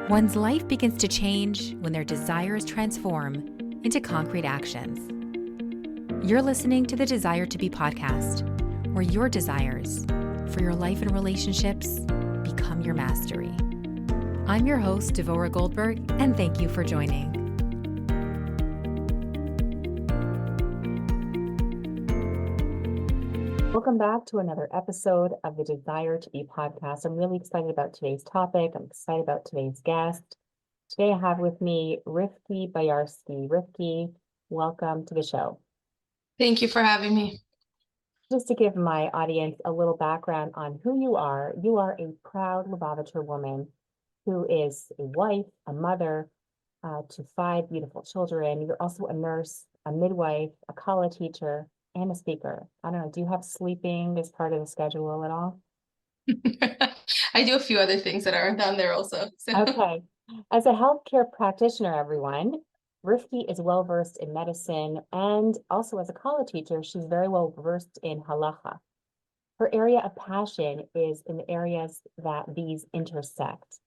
One's life begins to change when their desires transform into concrete actions. You're listening to the Desire to Be podcast, where your desires for your life and relationships become your mastery. I'm your host, Devora Goldberg, and thank you for joining. Welcome back to another episode of the Desire to Be podcast. I'm really excited about today's topic. I'm excited about today's guest. Today I have with me Rivky Boyarsky. Rivky, welcome to the show. Thank you for having me. Just to give my audience a little background on who you are a proud Lubavitcher woman who is a wife, a mother to 5 beautiful children. You're also a nurse, a midwife, a kallah teacher, and a speaker. I don't know, do you have sleeping as part of the schedule at all? I do a few other things that aren't down there also. So. Okay. As a healthcare practitioner, everyone, Rivky is well-versed in medicine, and also as a kallah teacher, she's very well-versed in halacha. Her area of passion is in the areas that these intersect.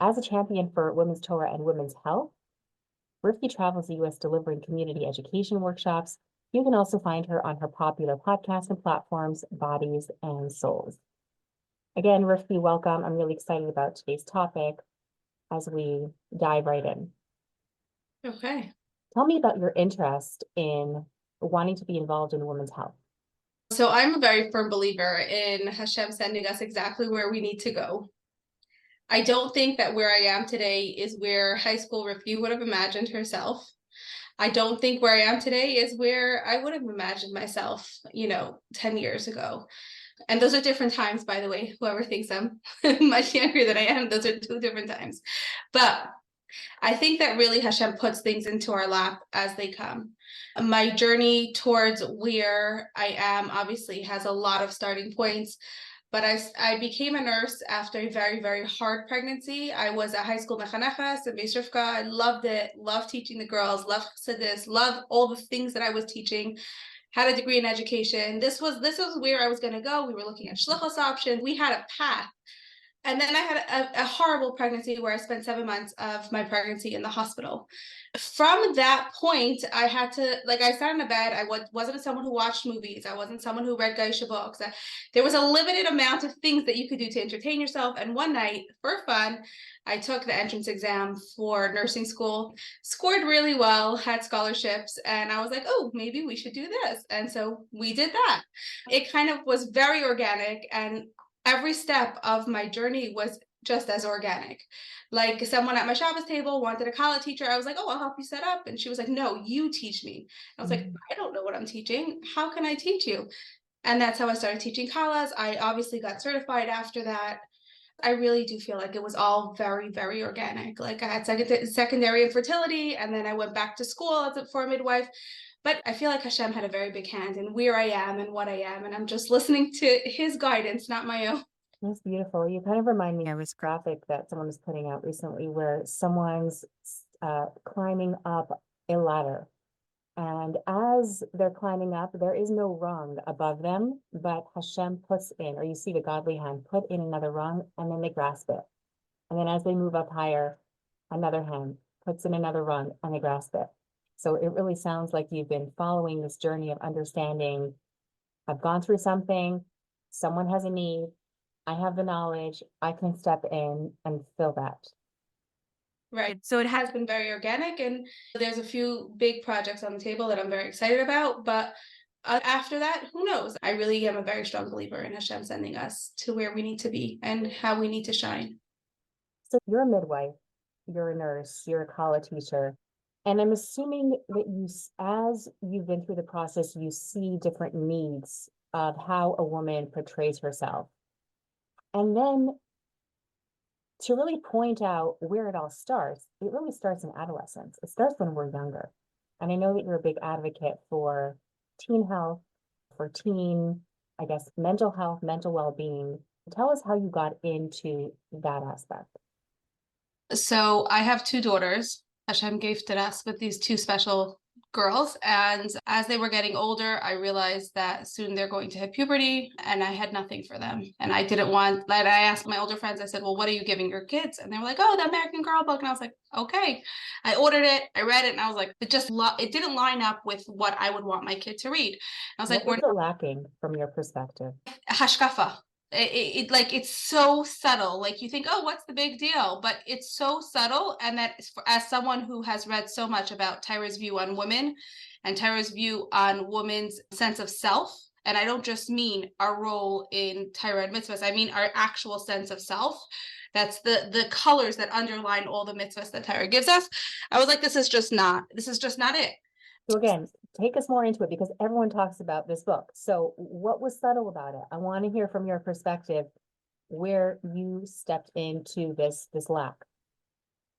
As a champion for women's Torah and women's health, Rivky travels the U.S. delivering community education workshops. You can also find her on her popular podcast and platforms, Bodies and Souls. Again, Rivky, welcome. I'm really excited about today's topic as we dive right in. Okay. Tell me about your interest in wanting to be involved in women's health. So I'm a very firm believer in Hashem sending us exactly where we need to go. I don't think that where I am today is where high school Rivky would have imagined herself. I don't think where I am today is where I would have imagined myself, 10 years ago. And those are different times, by the way. Whoever thinks I'm much younger than I am, those are 2 different times. But I think that really Hashem puts things into our lap as they come. My journey towards where I am obviously has a lot of starting points. But I became a nurse after a very, very hard pregnancy. I was a high school mechaneches at Beis Rivka. I loved it, loved teaching the girls, loved chassidus, loved all the things that I was teaching. Had a degree in education. This was where I was going to go. We were looking at shlichus options. We had a path. And then I had a horrible pregnancy where I spent 7 months of my pregnancy in the hospital. From that point, I had to, I sat in a bed. I wasn't someone who watched movies. I wasn't someone who read geisha books. There was a limited amount of things that you could do to entertain yourself. And one night, for fun, I took the entrance exam for nursing school, scored really well, had scholarships, and I was like, oh, maybe we should do this. And so we did that. It kind of was very organic, and every step of my journey was just as organic. Like someone at my Shabbos table wanted a kallah teacher. I was like, oh, I'll help you set up. And she was like, no, you teach me. I was like, I don't know what I'm teaching. How can I teach you? And that's how I started teaching kallahs. I obviously got certified after that. I really do feel like it was all very, very organic. Like I had secondary infertility, and then I went back to school for a midwife. But I feel like Hashem had a very big hand in where I am and what I am. And I'm just listening to his guidance, not my own. That's beautiful. You kind of remind me of this graphic that someone was putting out recently where someone's climbing up a ladder. And as they're climbing up, there is no rung above them, but Hashem puts in, or you see the godly hand put in another rung, and then they grasp it. And then as they move up higher, another hand puts in another rung and they grasp it. So it really sounds like you've been following this journey of understanding, I've gone through something, someone has a need, I have the knowledge, I can step in and fill that. Right. So it has been very organic, and there's a few big projects on the table that I'm very excited about. But after that, who knows? I really am a very strong believer in Hashem sending us to where we need to be and how we need to shine. So you're a midwife, you're a nurse, you're a kallah teacher. And I'm assuming that as you've been through the process, you see different needs of how a woman portrays herself. And then to really point out where it all starts, it really starts in adolescence. It starts when we're younger. And I know that you're a big advocate for teen health, for teen, mental health, mental well-being. Tell us how you got into that aspect. So I have 2 daughters. Hashem gifted us with these 2 special girls, and as they were getting older, I realized that soon they're going to hit puberty, and I had nothing for them. And I didn't want that. I asked my older friends, I said, well, what are you giving your kids? And they were like, oh, the American Girl book. And I was like, okay. I ordered it, I read it, and I was like, it didn't line up with what I would want my kid to read. And I was What like, was it lacking from your perspective? hashkafa. Like it's so subtle. Like you think, oh, what's the big deal? But it's so subtle, and that as someone who has read so much about Tyra's view on women and Tyra's view on women's sense of self, and I don't just mean our role in Tyra and mitzvahs, I mean our actual sense of self. That's the colors that underline all the mitzvahs that Tyra gives us. I was like, this is just not it. So again, take us more into it because everyone talks about this book. So what was subtle about it? I want to hear from your perspective where you stepped into this lack.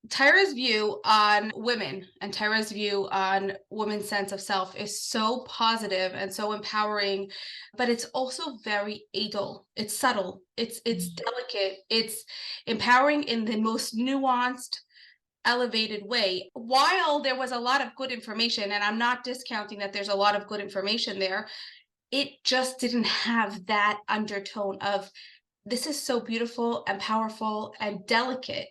Tyra's view on women and Tyra's view on women's sense of self is so positive and so empowering, but it's also very adult. It's subtle. It's delicate. It's empowering in the most nuanced, elevated way. While there was a lot of good information, and I'm not discounting that there's a lot of good information there, it just didn't have that undertone of this is so beautiful and powerful and delicate.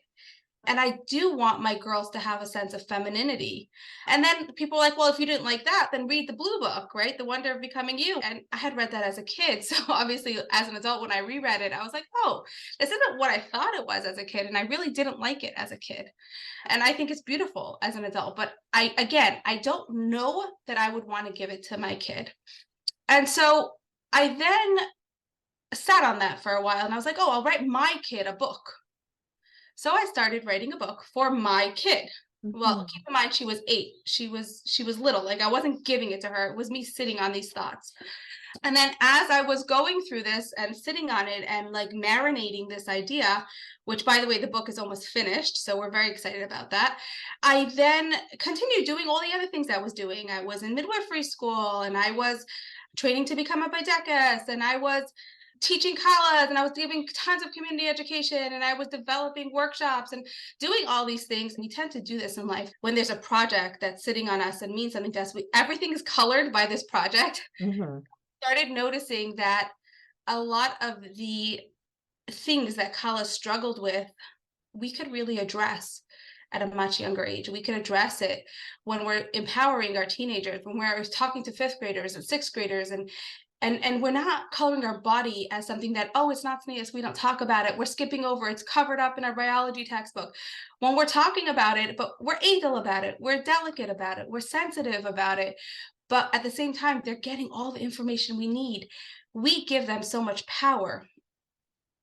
And I do want my girls to have a sense of femininity. And then people are like, well, if you didn't like that, then read the blue book, right? The Wonder of Becoming You. And I had read that as a kid. So obviously, as an adult, when I reread it, I was like, oh, this isn't what I thought it was as a kid. And I really didn't like it as a kid. And I think it's beautiful as an adult. But I don't know that I would want to give it to my kid. And so I then sat on that for a while, and I was like, oh, I'll write my kid a book. So I started writing a book for my kid. Well, keep in mind she was 8. She was little. Like I wasn't giving it to her. It was me sitting on these thoughts. And then as I was going through this and sitting on it and like marinating this idea, which by the way, the book is almost finished, so we're very excited about that. I then continued doing all the other things I was doing. I was in midwifery school, and I was training to become a baidekas, and I was teaching kallah, and I was giving tons of community education, and I was developing workshops and doing all these things. And we tend to do this in life when there's a project that's sitting on us and means something to us. Everything is colored by this project. Started noticing that a lot of the things that kallah struggled with, we could really address at a much younger age. We can address it when we're empowering our teenagers, when we're talking to 5th graders and 6th graders, and we're not coloring our body as something that, oh, it's not sneeze, we don't talk about it, we're skipping over, it's covered up in our biology textbook. When we're talking about it, but we're eagle about it, we're delicate about it, we're sensitive about it, but at the same time, they're getting all the information we need. We give them so much power.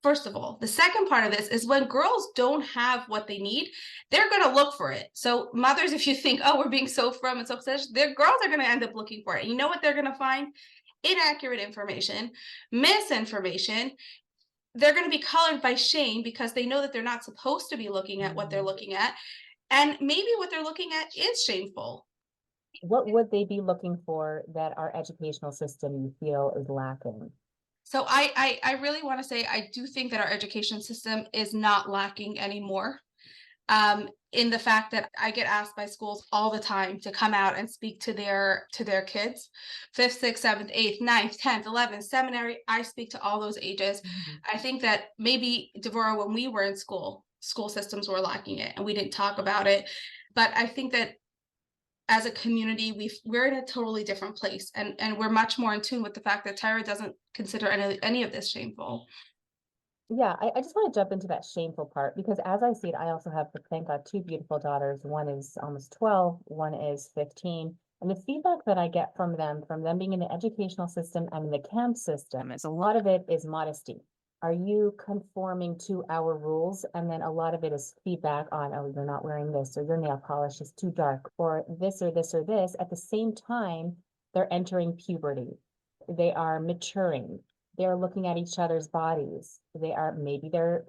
First of all, the second part of this is when girls don't have what they need, they're going to look for it. So mothers, if you think, oh, we're being so firm and so obsessed, their girls are going to end up looking for it. And you know what they're going to find? Inaccurate information, misinformation. They're going to be colored by shame because they know that they're not supposed to be looking at what they're looking at. And maybe what they're looking at is shameful. What would they be looking for that our educational system you feel is lacking? So I really want to say I do think that our education system is not lacking anymore. In the fact that I get asked by schools all the time to come out and speak to their kids, 5th, 6th, 7th, 8th, 9th, 10th, 11th, seminary. I speak to all those ages. I think that maybe, Devorah, when we were in school systems were lacking it and we didn't talk about it. But I think that as a community, we're in a totally different place, and we're much more in tune with the fact that Tyra doesn't consider any of this shameful. Yeah, I just want to jump into that shameful part because as I see it, I also have, thank God, 2 beautiful daughters. One is almost 12, one is 15. And the feedback that I get from them being in the educational system and in the camp system, is a lot of it is modesty. Are you conforming to our rules? And then a lot of it is feedback on, oh, you're not wearing this, or your nail polish is too dark, or this, or this, or this. At the same time, they're entering puberty. They are maturing. They're looking at each other's bodies. Maybe they're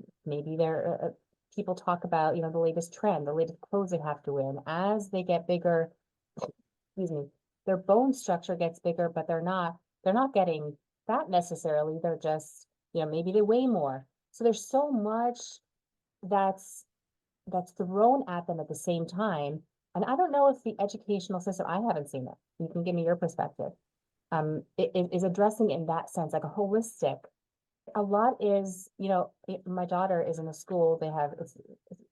people talk about, the latest trend, the latest clothes they have to wear. And as they get bigger, excuse me, their bone structure gets bigger, but they're not getting fat necessarily. They're just, maybe they weigh more. So there's so much that's thrown at them at the same time. And I don't know if the educational system, I haven't seen it. You can give me your perspective. It is addressing in that sense, like a holistic. A lot is, my daughter is in a school,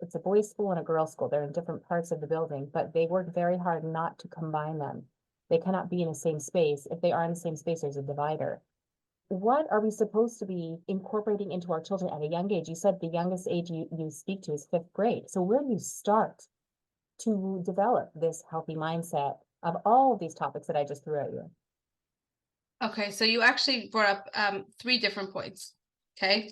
it's a boys' school and a girls' school. They're in different parts of the building, but they work very hard not to combine them. They cannot be in the same space. If they are in the same space, there's a divider. What are we supposed to be incorporating into our children at a young age? You said the youngest age you speak to is 5th grade. So where do you start to develop this healthy mindset of all of these topics that I just threw at you? Okay, so you actually brought up 3 different points. Okay,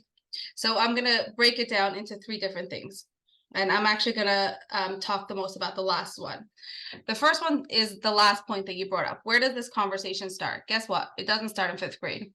so I'm gonna break it down into 3 different things. And I'm actually gonna talk the most about the last one. The first one is the last point that you brought up. Where does this conversation start? Guess what? It doesn't start in 5th grade.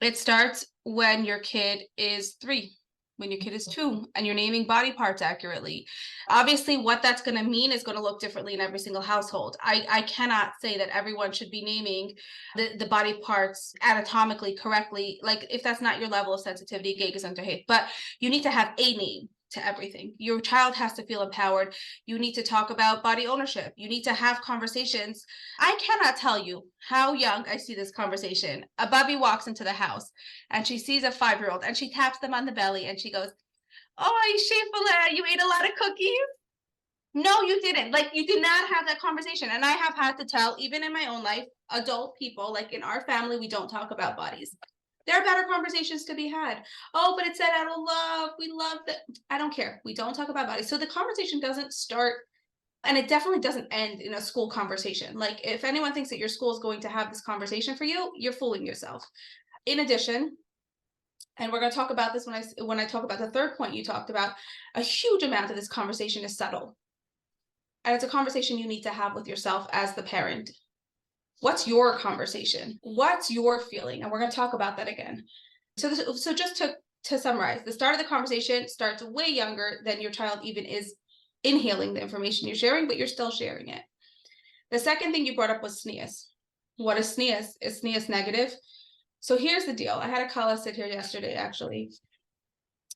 It starts when your kid is 3, when your kid is 2, and you're naming body parts accurately. Obviously, what that's going to mean is going to look differently in every single household. I cannot say that everyone should be naming the body parts anatomically correctly. Like, if that's not your level of sensitivity, gegas under hate. But you need to have a name to everything. Your child has to feel empowered. You need to talk about body ownership. You need to have conversations. I cannot tell you how young I see this conversation. A Bubby walks into the house and she sees a 5-year-old and she taps them on the belly and she goes, "Oh, Shefala, you ate a lot of cookies?" No, you didn't. Like, you did not have that conversation. And I have had to tell, even in my own life, adult people, like in our family, we don't talk about bodies. There are better conversations to be had. Oh, but it said out of love. We love that. I don't care. We don't talk about bodies. So the conversation doesn't start, and it definitely doesn't end in a school conversation. Like, if anyone thinks that your school is going to have this conversation for you, you're fooling yourself. In addition, and we're going to talk about this when I talk about the third point you talked about, a huge amount of this conversation is subtle. And it's a conversation you need to have with yourself as the parent. What's your conversation? What's your feeling? And we're going to talk about that again. So just to summarize, the start of the conversation starts way younger than your child even is inhaling the information you're sharing, but you're still sharing it. The second thing you brought up was sneeze. What is sneeze? Is sneeze negative? So here's the deal. I had a kallah sit here yesterday, actually,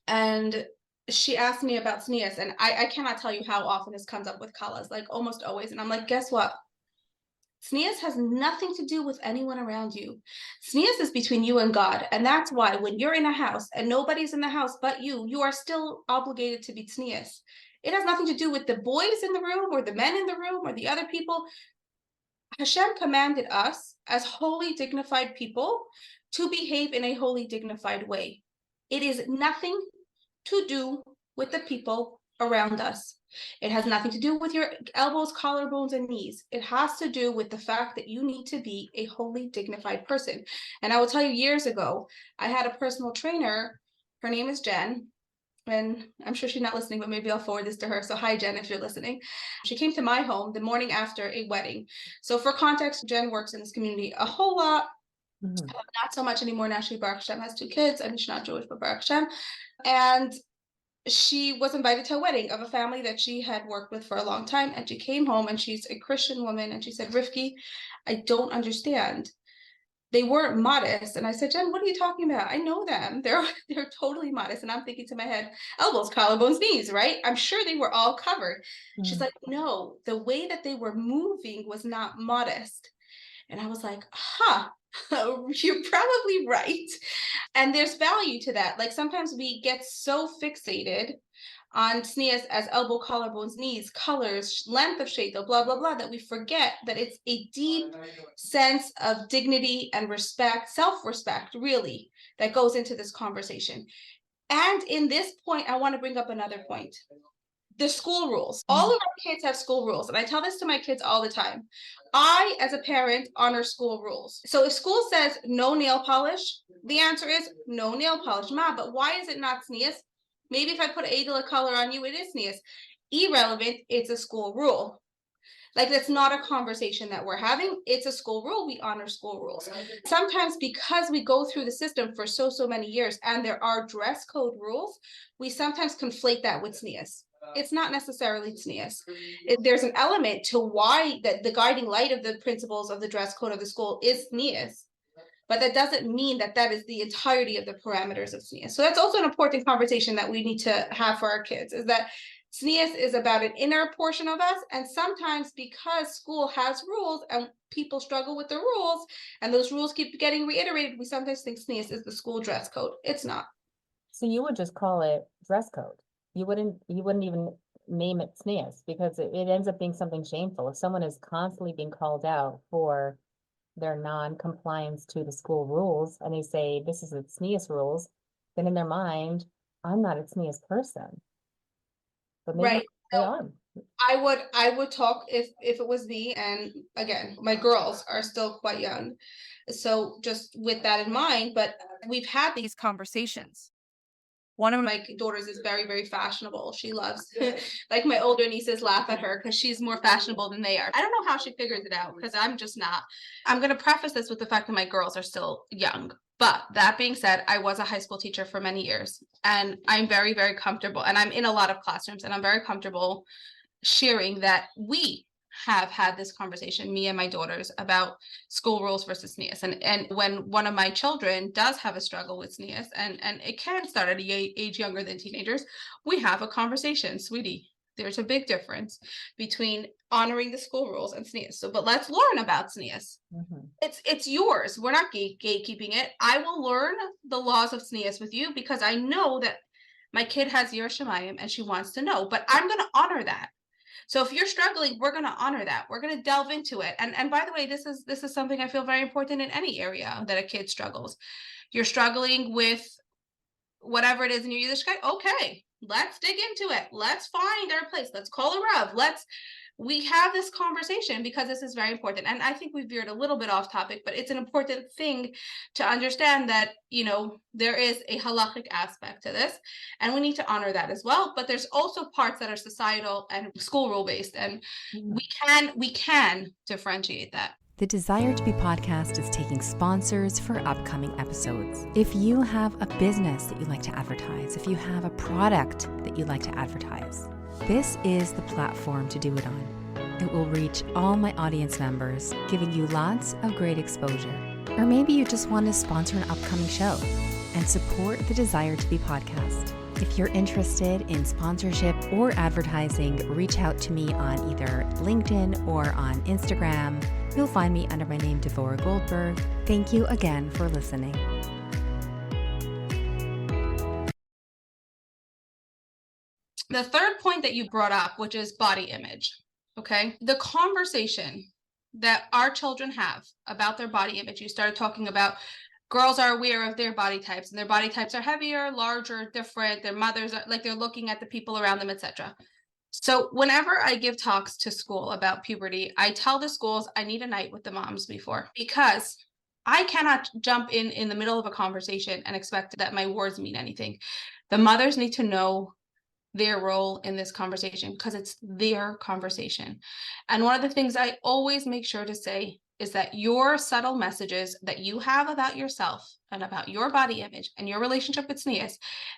and she asked me about sneeze, and I cannot tell you how often this comes up with kallahs, like almost always. And I'm like, guess what? Sneeze has nothing to do with anyone around you. Sneeze is between you and God. And that's why when you're in a house and nobody's in the house but you are still obligated to be sneeze. It has nothing to do with the boys in the room or the men in the room or the other people. Hashem commanded us as holy, dignified people to behave in a holy, dignified way. It is nothing to do with the people around us. It has nothing to do with your elbows, collarbones, and knees. It has to do with the fact that you need to be a holy, dignified person. And I will tell you, years ago, I had a personal trainer. Her name is Jen. And I'm sure she's not listening, but maybe I'll forward this to her. So hi, Jen, if you're listening. She came to my home the morning after a wedding. So for context, Jen works in this community a whole lot. Not so much anymore now. She, Baruch Hashem, has 2 kids. I mean, she's not Jewish, but Baruch Hashem. And she was invited to a wedding of a family that she had worked with for a long time. And she came home, and she's a Christian woman. And she said, "Rivky, I don't understand. They weren't modest." And I said, "Jen, what are you talking about? I know them. They're totally modest." And I'm thinking to my head, elbows, collarbones, knees, right? I'm sure they were all covered. She's like, "No, the way that they were moving was not modest." And I was like, you're probably right. And there's value to that. Like, sometimes we get so fixated on sneeze as elbow, collarbones, knees, colors, length of shade, blah, blah, blah, that we forget that it's a deep sense of dignity and respect, self-respect, really, that goes into this conversation. And in this point, I want to bring up another point. The school rules. All of our kids have school rules. And I tell this to my kids all the time. I, as a parent, honor school rules. So if school says no nail polish, the answer is no nail polish. Ma, but why is it not sneeze? Maybe if I put a color on you, it is sneeze. Irrelevant, it's a school rule. Like, that's not a conversation that we're having. It's a school rule. We honor school rules. Sometimes because we go through the system for so many years and there are dress code rules, we sometimes conflate that with sneeze. It's not necessarily sneeze. There's an element to why that the guiding light of the principles of the dress code of the school is sneeze. But that doesn't mean that that is the entirety of the parameters of sneeze. So that's also an important conversation that we need to have for our kids, is that Tznius is about an inner portion of us, and sometimes because school has rules and people struggle with the rules, and those rules keep getting reiterated, we sometimes think tznius is the school dress code. It's not. So you would just call it dress code. You wouldn't even name it tznius because it ends up being something shameful. If someone is constantly being called out for their non-compliance to the school rules and they say this is the tznius rules, then in their mind, I'm not a tznius person. But maybe Right. they So are. I would talk if it was me, and again, my girls are still quite young. So just with that in mind, but we've had these conversations. One of my daughters is very, very fashionable. She loves, like my older nieces laugh at her because she's more fashionable than they are. I don't know how she figures it out because I'm just not. I'm going to preface this with the fact that my girls are still young. But that being said, I was a high school teacher for many years, and I'm very, very comfortable. And I'm in a lot of classrooms, and I'm very comfortable sharing that we have had this conversation, me and my daughters, about school rules versus tznius. And when one of my children does have a struggle with tznius, and it can start at an age younger than teenagers, we have a conversation. Sweetie, there's a big difference between honoring the school rules and tznius. So, but let's learn about tznius. It's yours. We're not gatekeeping it. I will learn the laws of tznius with you because I know that my kid has Yir Shemayim and she wants to know, but I'm going to honor that. So if you're struggling, we're going to honor that. We're going to delve into it. And by the way, this is something I feel very important in any area that a kid struggles. You're struggling with whatever it is in your Yiddishkeit. Okay, let's dig into it. Let's find our place. Let's call a Rav. We have this conversation because this is very important. And I think we veered a little bit off topic, but it's an important thing to understand that, there is a halachic aspect to this, and we need to honor that as well. But there's also parts that are societal and school rule based, and we can differentiate that. The Desire to Be podcast is taking sponsors for upcoming episodes. If you have a business that you'd like to advertise, if you have a product that you'd like to advertise, this is the platform to do it on. It will reach all my audience members, giving you lots of great exposure. Or maybe you just want to sponsor an upcoming show and support the Desire to Be podcast. If you're interested in sponsorship or advertising, reach out to me on either LinkedIn or on Instagram. You'll find me under my name, Devorah Goldberg. Thank you again for listening. The third point that you brought up, which is body image, okay? The conversation that our children have about their body image, you started talking about girls are aware of their body types, and their body types are heavier, larger, different. Their mothers are like, they're looking at the people around them, etc. So whenever I give talks to school about puberty, I tell the schools I need a night with the moms before, because I cannot jump in the middle of a conversation and expect that my words mean anything. The mothers need to know their role in this conversation because it's their conversation. And one of the things I always make sure to say is that your subtle messages that you have about yourself and about your body image and your relationship with tznius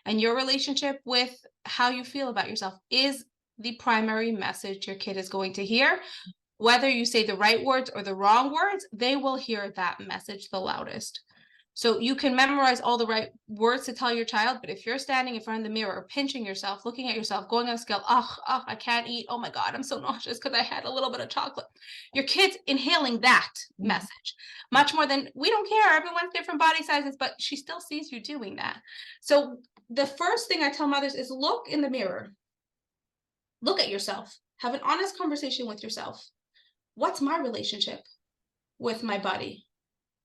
and your relationship with how you feel about yourself is the primary message your kid is going to hear. Whether you say the right words or the wrong words, they will hear that message the loudest. So you can memorize all the right words to tell your child, but if you're standing in front of the mirror, pinching yourself, looking at yourself, going on a scale, I can't eat, oh my God, I'm so nauseous because I had a little bit of chocolate. Your kid's inhaling that message much more than, we don't care, everyone's different body sizes, but she still sees you doing that. So the first thing I tell mothers is look in the mirror, look at yourself, have an honest conversation with yourself. What's my relationship with my body?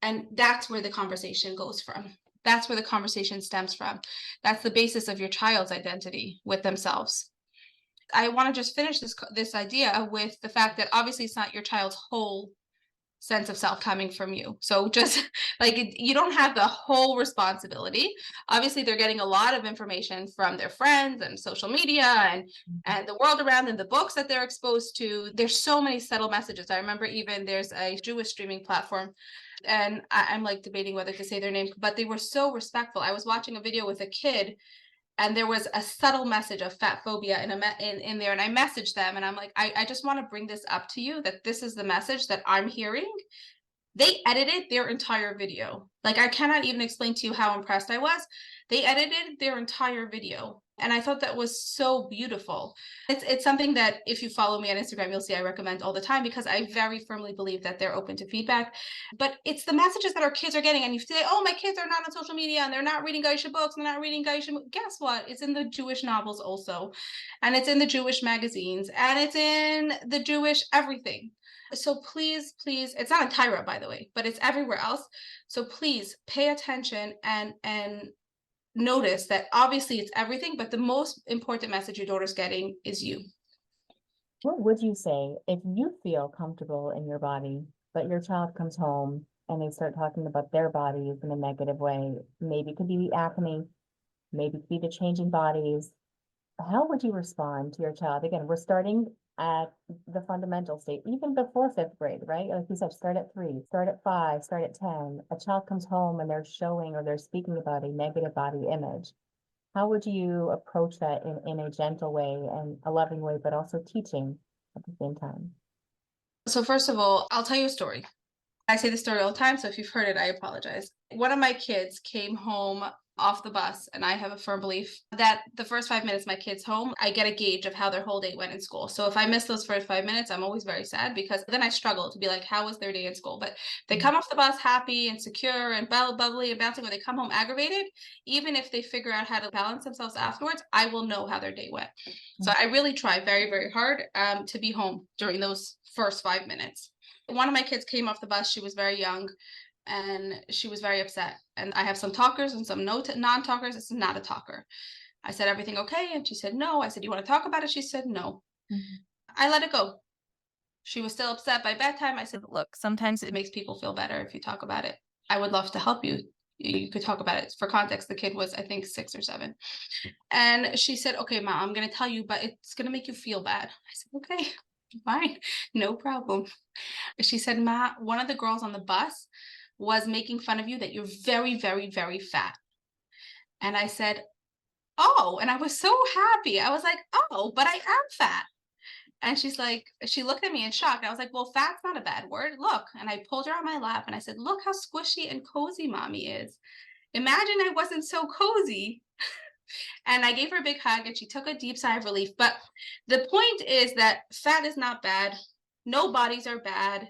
And that's where the conversation goes from. That's where the conversation stems from. That's the basis of your child's identity with themselves. I want to just finish this idea with the fact that obviously it's not your child's whole sense of self coming from you. So just like you don't have the whole responsibility. Obviously, they're getting a lot of information from their friends and social media and the world around them, the books that they're exposed to. There's so many subtle messages. I remember even there's a Jewish streaming platform, and I'm like debating whether to say their name, but they were so respectful. I was watching a video with a kid, and there was a subtle message of fat phobia in there, and I messaged them, and I'm like, I just want to bring this up to you, that this is the message that I'm hearing. They edited their entire video. Like, I cannot even explain to you how impressed I was. They edited their entire video, And I thought that was so beautiful. It's something that if you follow me on Instagram, you'll see I recommend all the time, because I very firmly believe that they're open to feedback. But it's the messages that our kids are getting. And you say, oh, my kids are not on social media and they're not reading Geisha books and they're not reading Geisha. Guess what? It's in the Jewish novels also. And it's in the Jewish magazines. And it's in the Jewish everything. So please, please, it's not in Tyra, by the way, but it's everywhere else. So please pay attention and notice that obviously it's everything, but the most important message your daughter's getting is you. What would you say if you feel comfortable in your body, but your child comes home and they start talking about their bodies in a negative way? Maybe it could be the acne, maybe it could be the changing bodies. How would you respond to your child? Again, we're starting at the fundamental state, even before 5th grade, right? Like you said, start at 3, start at 5, start at 10. A child comes home and they're showing or they're speaking about a negative body image. How would you approach that in a gentle way and a loving way, but also teaching at the same time? So first of all, I'll tell you a story. I say this story all the time, so if you've heard it, I apologize. One of my kids came home off the bus, and I have a firm belief that the first 5 minutes my kid's home, I get a gauge of how their whole day went in school. So if I miss those first 5 minutes, I'm always very sad, because then I struggle to be like, how was their day in school? But they come off the bus happy and secure and bubbly and bouncing. When they come home aggravated, even if they figure out how to balance themselves afterwards, I will know how their day went. So I really try very, very hard to be home during those first 5 minutes. One of my kids came off the bus. She was very young and she was very upset. And I have some talkers and some non-talkers. This is not a talker. I said, everything okay? And she said, no. I said, you want to talk about it? She said, no. I let it go. She was still upset by bedtime. I said, look, sometimes it makes people feel better if you talk about it. I would love to help you. You could talk about it. For context, the kid was, I think, 6 or 7. And she said, okay, Mom, I'm going to tell you, but it's going to make you feel bad. I said, okay, fine, no problem. She said, Ma, one of the girls on the bus was making fun of you that you're very, very, very fat. And I said, oh, and I was so happy. I was like, oh, but I am fat. And she's like, she looked at me in shock. And I was like, well, fat's not a bad word. Look. And I pulled her on my lap and I said, look how squishy and cozy Mommy is. Imagine I wasn't so cozy. And I gave her a big hug and she took a deep sigh of relief. But the point is that fat is not bad. No bodies are bad.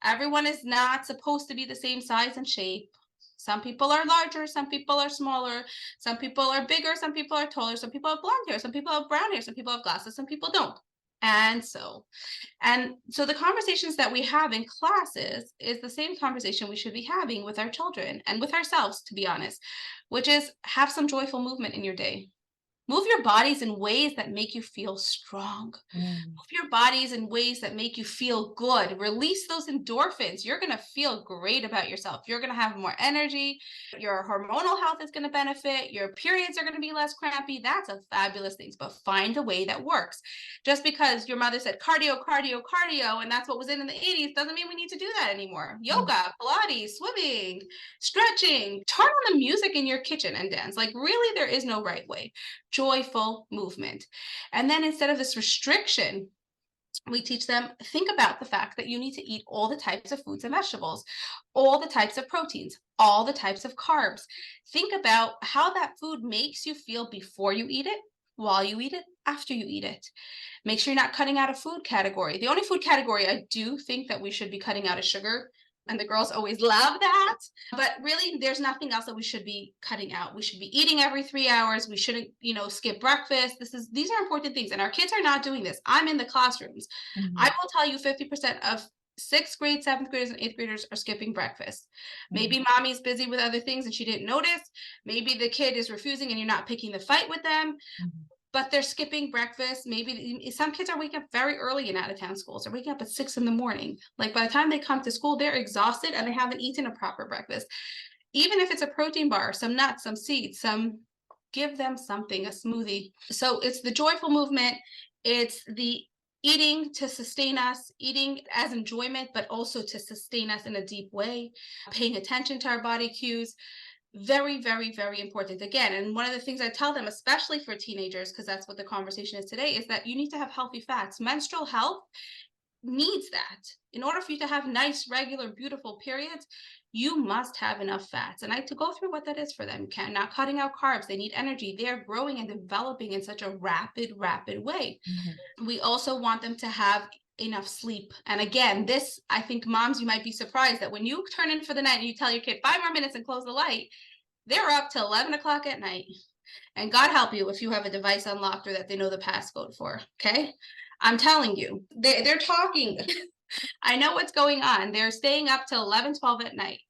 Everyone is not supposed to be the same size and shape. Some people are larger, some people are smaller, some people are bigger, some people are taller, some people have blonde hair, some people have brown hair, some people have glasses, some people don't. And so the conversations that we have in classes is the same conversation we should be having with our children and with ourselves, to be honest, which is have some joyful movement in your day. Move your bodies in ways that make you feel strong. Move your bodies in ways that make you feel good. Release those endorphins. You're going to feel great about yourself. You're going to have more energy. Your hormonal health is going to benefit. Your periods are going to be less crampy. That's a fabulous thing. But find a way that works. Just because your mother said cardio, cardio, cardio, and that's what was in the 80s, doesn't mean we need to do that anymore. Yoga, Pilates, swimming, stretching. Turn on the music in your kitchen and dance. Like, really, there is no right way. Joyful movement. And then instead of this restriction, we teach them, think about the fact that you need to eat all the types of foods and vegetables, all the types of proteins, all the types of carbs. Think about how that food makes you feel before you eat it, while you eat it, after you eat it. Make sure you're not cutting out a food category. The only food category I do think that we should be cutting out is sugar. And the girls always love that. But really, there's nothing else that we should be cutting out. We should be eating every 3 hours. We shouldn't, skip breakfast. These are important things. And our kids are not doing this. I'm in the classrooms. I will tell you 50% of 6th grade, 7th graders, and 8th graders are skipping breakfast. Maybe Mommy's busy with other things and she didn't notice. Maybe the kid is refusing and you're not picking the fight with them. But they're skipping breakfast. Maybe some kids are waking up very early in out-of-town schools. They're waking up at 6 in the morning. Like, by the time they come to school, they're exhausted and they haven't eaten a proper breakfast. Even if it's a protein bar, some nuts, some seeds, give them something, a smoothie. So it's the joyful movement. It's the eating to sustain us, eating as enjoyment, but also to sustain us in a deep way, paying attention to our body cues. Very, very, very important. Again, and one of the things I tell them, especially for teenagers, because that's what the conversation is today, is that you need to have healthy fats. Menstrual health needs that. In order for you to have nice, regular, beautiful periods, you must have enough fats. And I have to go through what that is for them. Not cutting out carbs. They need energy. They're growing and developing in such a rapid way. We also want them to have enough sleep. And again, this, I think moms, you might be surprised that when you turn in for the night and you tell your kid 5 more minutes and close the light, they're up till 11 o'clock at night. And God help you if you have a device unlocked or that they know the passcode for, okay? I'm telling you, they're talking. I know what's going on. They're staying up till 11, 12 at night.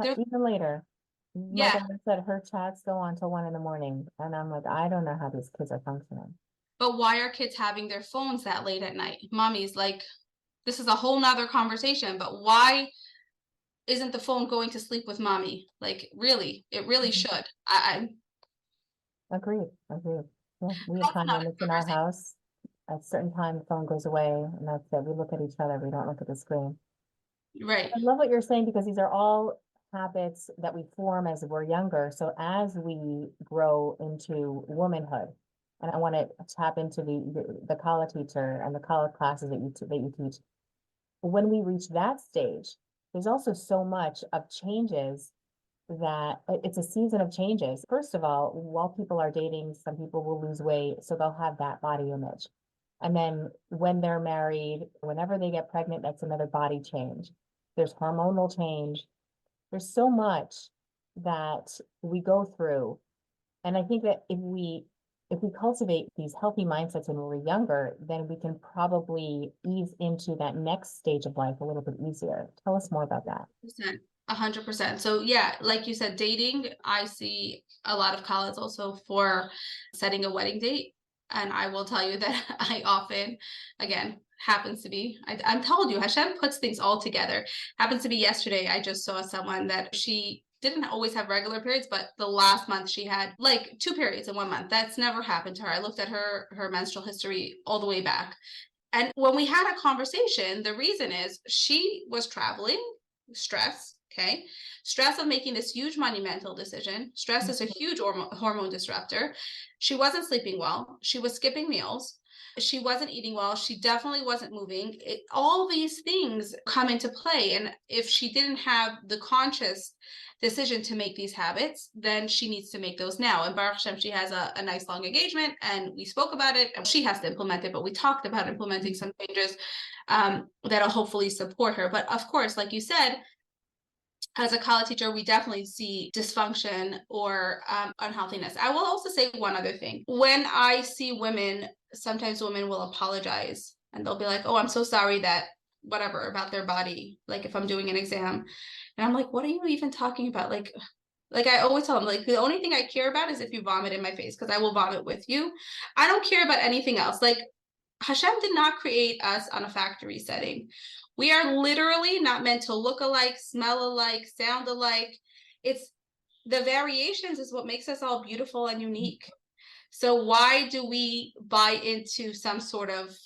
Even later. My Yeah. daughter said her chats go on till 1 a.m. And I'm like, I don't know how these kids are functioning. But why are kids having their phones that late at night? Mommy's like, this is a whole nother conversation, but why isn't the phone going to sleep with mommy? Like, really, it really should. I Agreed. Yeah, we That's have time another limits in our house. At a certain time, the phone goes away, and that's it. We look at each other. We don't look at the screen. Right. I love what you're saying, because these are all habits that we form as we're younger. So as we grow into womanhood, and I want to tap into the kallah teacher and the kallah classes that you teach. When we reach that stage, there's also so much of changes that it's a season of changes. First of all, while people are dating, some people will lose weight, so they'll have that body image. And then when they're married, whenever they get pregnant, that's another body change. There's hormonal change. There's so much that we go through. And I think that if we cultivate these healthy mindsets when we're younger, then we can probably ease into that next stage of life a little bit easier. Tell us more about that. 100%. So yeah, like you said, dating, I see a lot of college also for setting a wedding date. And I will tell you that I often, again, happens to be, I'm told you, Hashem puts things all together. Happens to be yesterday, I just saw someone that she didn't always have regular periods, but the last month she had like 2 periods in 1 month. That's never happened to her. I looked at her menstrual history all the way back. And when we had a conversation, the reason is she was traveling, stress, okay? Stress of making this huge monumental decision. Stress is a huge hormone disruptor. She wasn't sleeping well. She was skipping meals. She wasn't eating well. She definitely wasn't moving. All these things come into play. And if she didn't have the conscious decision to make these habits, then she needs to make those now. And Baruch Hashem, she has a nice long engagement, and we spoke about it. And she has to implement it, but we talked about implementing some changes that'll hopefully support her. But of course, like you said, as a kallah teacher, we definitely see dysfunction or unhealthiness. I will also say one other thing. When I see women, sometimes women will apologize and they'll be like, oh, I'm so sorry that whatever about their body, like if I'm doing an exam. And I'm like, what are you even talking about? Like I always tell them, like, the only thing I care about is if you vomit in my face, because I will vomit with you. I don't care about anything else. Like, Hashem did not create us on a factory setting. We are literally not meant to look alike, smell alike, sound alike. It's the variations is what makes us all beautiful and unique. So why do we buy into some sort of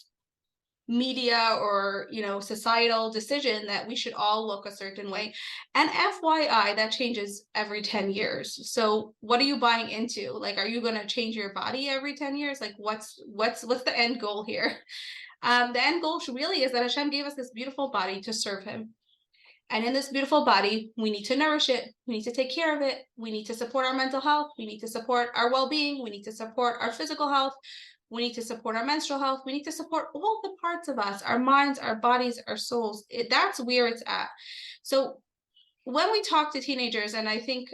media or, societal decision that we should all look a certain way? And FYI, that changes every 10 years. So what are you buying into? Like, are you going to change your body every 10 years? Like, what's the end goal here? The end goal really is that Hashem gave us this beautiful body to serve him. And in this beautiful body, we need to nourish it. We need to take care of it. We need to support our mental health. We need to support our well-being. We need to support our physical health. We need to support our menstrual health. We need to support all the parts of us, our minds, our bodies, our souls. That's where it's at. So when we talk to teenagers, and I think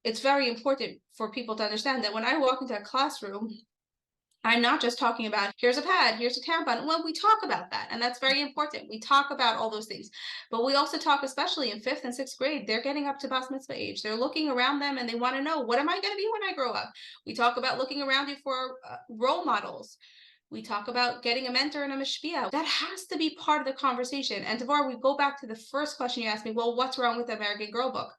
it's very important for people to understand that when I walk into a classroom, I'm not just talking about, here's a pad, here's a tampon. Well, we talk about that, and that's very important. We talk about all those things, but we also talk, especially in 5th and 6th grade, they're getting up to bas mitzvah age. They're looking around them and they want to know, what am I going to be when I grow up? We talk about looking around you for role models. We talk about getting a mentor and a mishpia. That has to be part of the conversation. And Devorah, we go back to the first question you asked me, well, what's wrong with the American Girl book?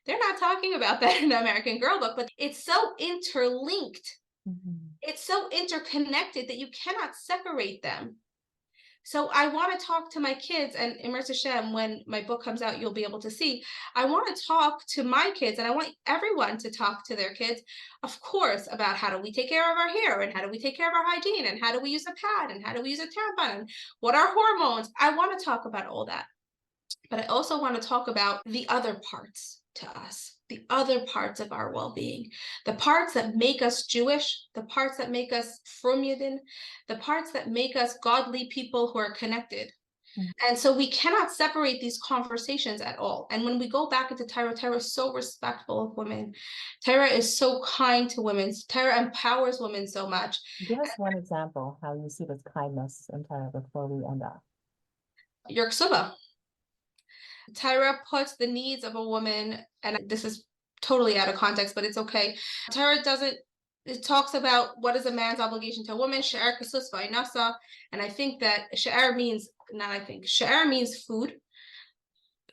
They're not talking about that in the American Girl book, but it's so interlinked. Mm-hmm. It's so interconnected that you cannot separate them. So I want to talk to my kids, and Immerse Hashem, when my book comes out, you'll be able to see. I want to talk to my kids, and I want everyone to talk to their kids, of course, about how do we take care of our hair, and how do we take care of our hygiene, and how do we use a pad, and how do we use a tampon, and what are hormones. I want to talk about all that. But I also want to talk about the other parts to us, the other parts of our well-being, the parts that make us Jewish, the parts that make us Frum Yidden, the parts that make us godly people who are connected. And so we cannot separate these conversations at all. And when we go back into Torah, Torah is so respectful of women. Torah is so kind to women. Torah empowers women so much. Give us one example how you see this kindness in Torah before we end up. Your ksuba. Torah puts the needs of a woman, and this is totally out of context, but it's okay. Torah it talks about what is a man's obligation to a woman, she'er kasus v'inasa, and I think that she'er means, she'er means food.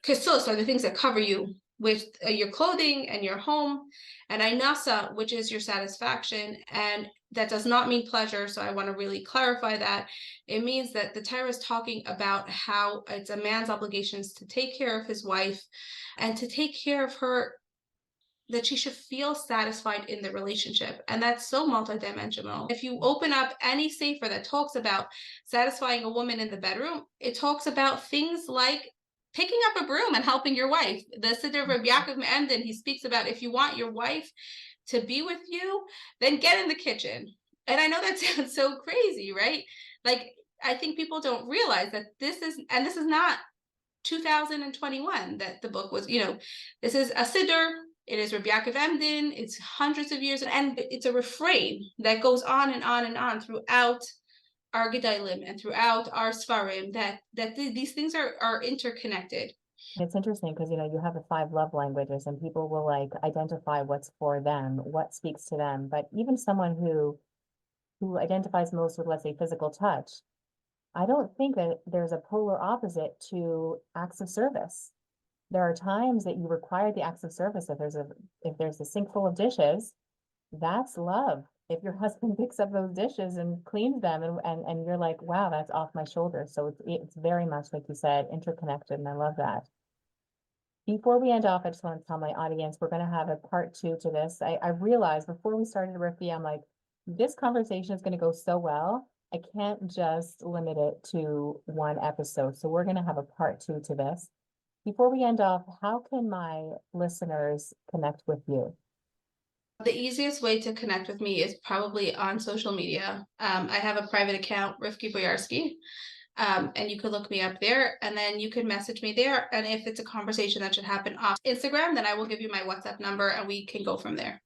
Kasus are the things that cover you with your clothing and your home, and inasa, which is your satisfaction, and that does not mean pleasure, so I want to really clarify that. It means that the Torah is talking about how it's a man's obligations to take care of his wife and to take care of her, that she should feel satisfied in the relationship. And that's so multidimensional. If you open up any sefer that talks about satisfying a woman in the bedroom, it talks about things like picking up a broom and helping your wife. The Siddur of Rabbi Yaakov Emden, he speaks about if you want your wife to be with you, then get in the kitchen. And I know that sounds so crazy, right? Like, I think people don't realize that this is not 2021 that the book was, this is a Siddur. It is Rabbi Yaakov Emden. It's hundreds of years, and it's a refrain that goes on and on and on throughout our Gedalim and throughout our Sfarim, that these things are interconnected. It's interesting because, you have the 5 love languages and people will identify what's for them, what speaks to them. But even someone who identifies most with, let's say, physical touch, I don't think that there's a polar opposite to acts of service. There are times that you require the acts of service. If there's a sink full of dishes, that's love. If your husband picks up those dishes and cleans them and you're like, wow, that's off my shoulders. So it's very much, like you said, interconnected, and I love that. Before we end off, I just want to tell my audience, we're going to have a part 2 to this. I realized before we started Rivky, I'm like, this conversation is going to go so well. I can't just limit it to one episode. So we're going to have a part 2 to this. Before we end off, how can my listeners connect with you? The easiest way to connect with me is probably on social media. I have a private account, Rivky Boyarsky, and you could look me up there, and then you can message me there. And if it's a conversation that should happen off Instagram, then I will give you my WhatsApp number and we can go from there.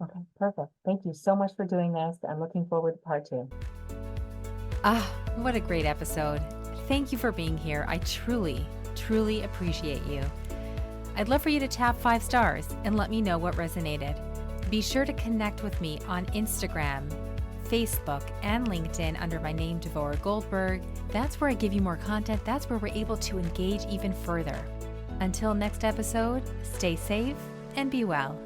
Okay, perfect. Thank you so much for doing this. I'm looking forward to part 2. What a great episode. Thank you for being here. I truly appreciate you. I'd love for you to tap 5 stars and let me know what resonated. Be sure to connect with me on Instagram, Facebook, and LinkedIn under my name, Devorah Goldberg. That's where I give you more content. That's where we're able to engage even further. Until next episode, stay safe and be well.